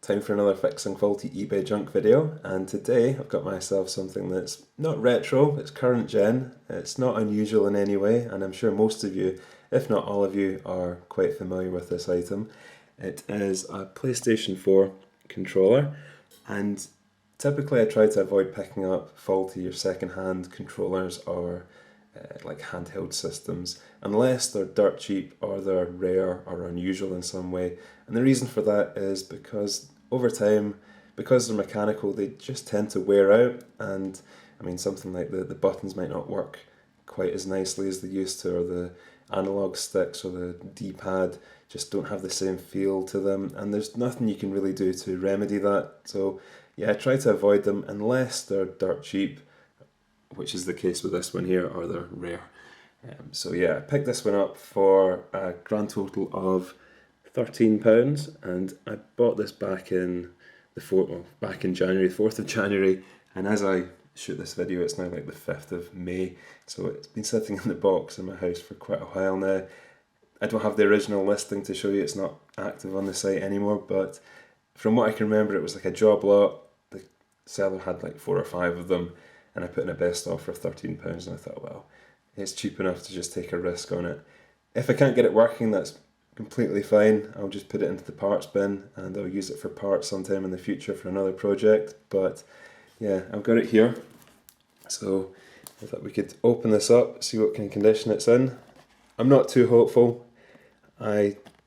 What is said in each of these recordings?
Time for another fixing faulty eBay junk video, and today I've got myself something that's not retro, it's current gen, it's not unusual in any way, and I'm sure most of you, if not all of you, are quite familiar with this item. It is a PlayStation 4 controller, and typically I try to avoid picking up faulty or second-hand controllers or like handheld systems, unless they're dirt cheap or they're rare or unusual in some way. And the reason for that is because over time, because they're mechanical, they just tend to wear out, and I mean something like the buttons might not work quite as nicely as they used to, or the analog sticks or the D-pad just don't have the same feel to them, and there's nothing you can really do to remedy that. So yeah, I try to avoid them unless they're dirt cheap, which is the case with this one here, or they're rare. So yeah, I picked this one up for a grand total of £13, and I bought this back in January, 4th of January, and as I shoot this video it's now like the 5th of May, so it's been sitting in the box in my house for quite a while now. I don't have the original listing to show you, it's not active on the site anymore, but from what I can remember it was like a job lot. The seller had like 4 or 5 of them, and I put in a best offer of £13, and I thought, well, it's cheap enough to just take a risk on it. If I can't get it working, that's completely fine. I'll just put it into the parts bin and I'll use it for parts sometime in the future for another project. But yeah, I've got it here. So I thought we could open this up, see what kind of condition it's in. I'm not too hopeful.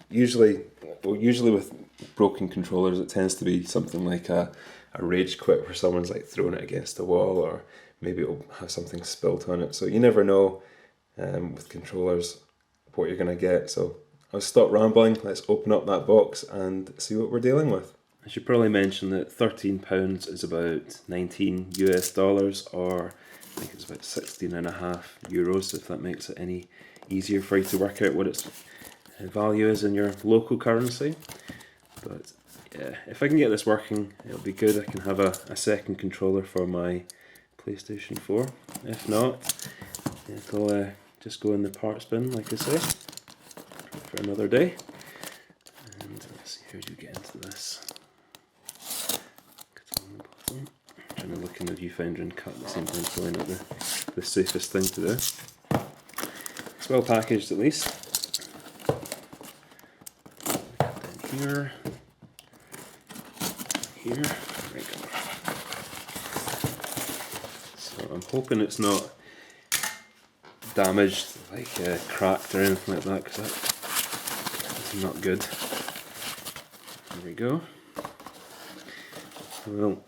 Usually with broken controllers it tends to be something like a rage quit where someone's like throwing it against a wall, or maybe it'll have something spilt on it. So you never know with controllers what you're going to get. So I'll stop rambling, let's open up that box and see what we're dealing with. I should probably mention that £13 is about $19 US, or I think it's about 16.5 euros, if that makes it any easier for you to work out what its value is in your local currency. But yeah, if I can get this working, it'll be good. I can have a second controller for my PlayStation 4. If not, it'll just go in the parts bin, like I say, for another day. And let's see, how do you get into this? Get on the bottom. I'm trying to look in the viewfinder and cut at the same time, probably not the safest thing to do. It's well packaged at least. Down here. Here we go. So I'm hoping it's not damaged, like cracked or anything like that, because that's not good. There we go. Well,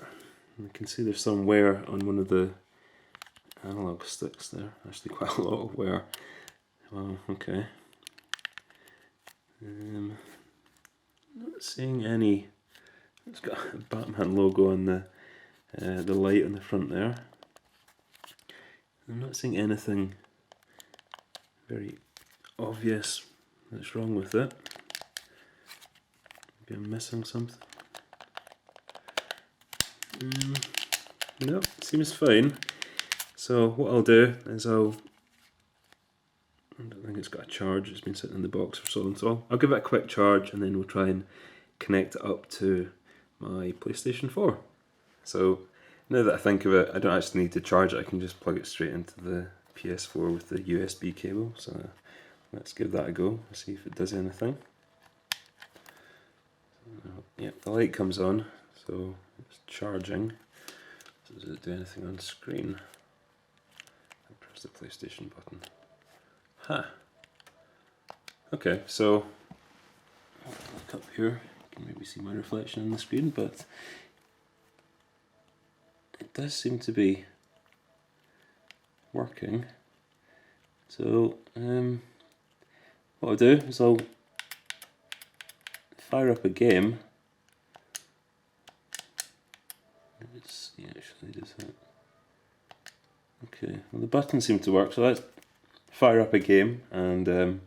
you can see there's some wear on one of the analog sticks there. Actually, quite a lot of wear. Well, okay. Not seeing any. It's got a Batman logo on the light on the front there. I'm not seeing anything very obvious that's wrong with it. Maybe I'm missing something. No, it seems fine. So what I'll do is I don't think it's got a charge, it's been sitting in the box for so long, so I'll give it a quick charge and then we'll try and connect it up to my PlayStation 4. So now that I think of it, I don't actually need to charge it, I can just plug it straight into the PS4 with the USB cable. So let's give that a go, see if it does anything. Yep, the light comes on, so it's charging. So does it do anything on screen? I press the PlayStation button. Ha! Okay, so I'll look up here. You can maybe see my reflection on the screen, but it does seem to be working. So what I'll do is I'll fire up a game. Let's see, actually, does that? Okay, well the buttons seem to work, so let's fire up a game and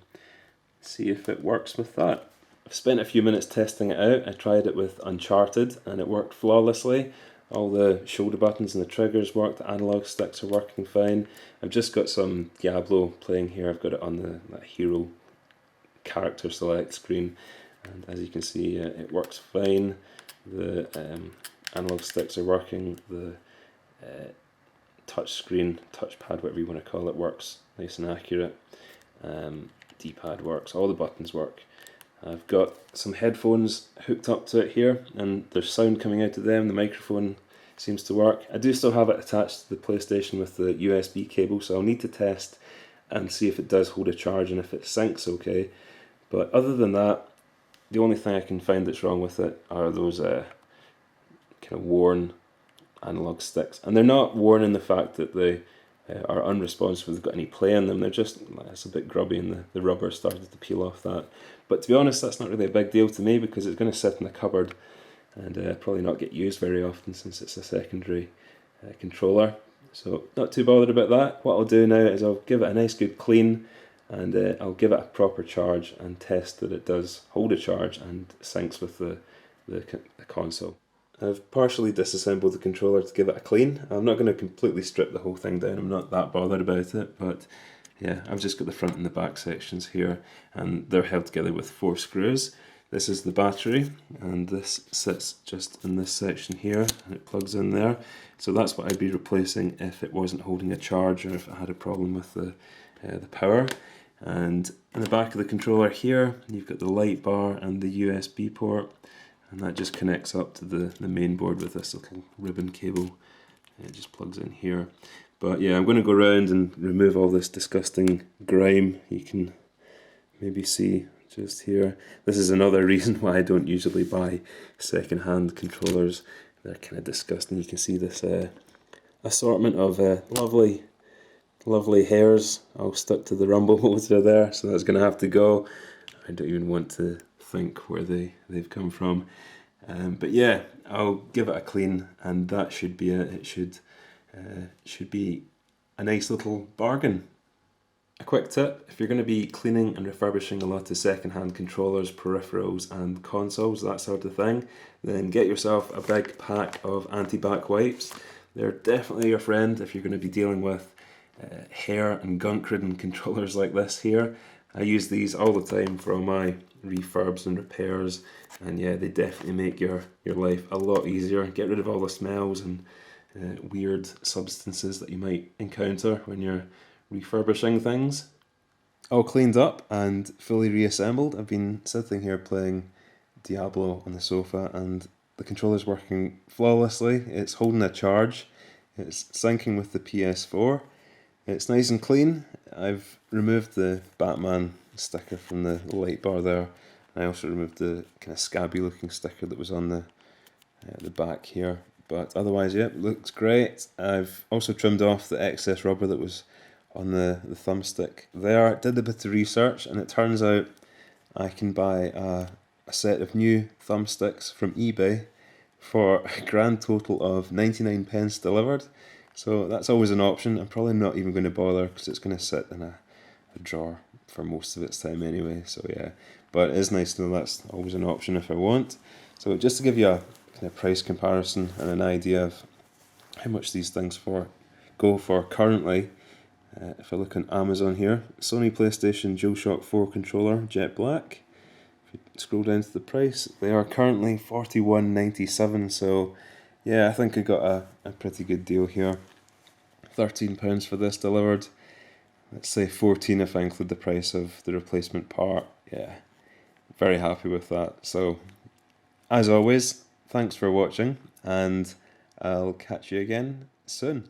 see if it works with that. I've spent a few minutes testing it out. I tried it with Uncharted and it worked flawlessly. All the shoulder buttons and the triggers work, the analog sticks are working fine. I've just got some Diablo playing here. I've got it on that hero character select screen, and as you can see it works fine. the analog sticks are working, the touch screen, touchpad, whatever you want to call it, works nice and accurate. D-pad works, all the buttons work. I've got some headphones hooked up to it here, and there's sound coming out of them. The microphone seems to work. I do still have it attached to the PlayStation with the USB cable, so I'll need to test and see if it does hold a charge and if it syncs okay. But other than that, the only thing I can find that's wrong with it are those kind of worn analog sticks. And they're not worn in the fact that they are unresponsive if they've got any play in them. They're just, it's a bit grubby and the rubber started to peel off that. But to be honest, that's not really a big deal to me because it's going to sit in the cupboard and probably not get used very often since it's a secondary controller. So not too bothered about that. What I'll do now is I'll give it a nice good clean, and I'll give it a proper charge and test that it does hold a charge and syncs with the console. I've partially disassembled the controller to give it a clean. I'm not going to completely strip the whole thing down, I'm not that bothered about it, but yeah, I've just got the front and the back sections here, and they're held together with 4 screws. This is the battery, and this sits just in this section here, and it plugs in there. So that's what I'd be replacing if it wasn't holding a charge or if it had a problem with the power. And in the back of the controller here, you've got the light bar and the USB port, and that just connects up to the main board with this little ribbon cable. It just plugs in here. But yeah, I'm going to go around and remove all this disgusting grime. You can maybe see just here. This is another reason why I don't usually buy second-hand controllers. They're kind of disgusting. You can see this assortment of lovely hairs all stuck to the rumble motor there, so that's going to have to go. I don't even want to think where they've come from. But yeah, I'll give it a clean, and that should be it. It should be a nice little bargain. A quick tip, if you're going to be cleaning and refurbishing a lot of second-hand controllers, peripherals and consoles, that sort of thing, then get yourself a big pack of anti-bac wipes. They're definitely your friend if you're going to be dealing with hair and gunk-ridden controllers like this here. I use these all the time for all my refurbs and repairs, and yeah, they definitely make your life a lot easier. Get rid of all the smells and weird substances that you might encounter when you're refurbishing things. All cleaned up and fully reassembled. I've been sitting here playing Diablo on the sofa, and the controller's working flawlessly. It's holding a charge. It's syncing with the PS4. It's nice and clean. I've removed the Batman sticker from the light bar there. I also removed the kind of scabby looking sticker that was on the back here. But otherwise, yeah, it looks great. I've also trimmed off the excess rubber that was on the thumbstick there. Did a bit of research, and it turns out I can buy a set of new thumbsticks from eBay for a grand total of 99 pence delivered. So that's always an option. I'm probably not even going to bother because it's going to sit in a drawer for most of its time anyway. So yeah, but it is nice to know that's always an option if I want. So just to give you a kind of price comparison and an idea of how much these things go for currently, if I look on Amazon here, Sony PlayStation DualShock 4 controller, jet black. If you scroll down to the price, they are currently $41.97. So yeah, I think I got a pretty good deal here. £13 for this delivered. Let's say 14 if I include the price of the replacement part. Yeah, very happy with that. So, as always, thanks for watching, and I'll catch you again soon.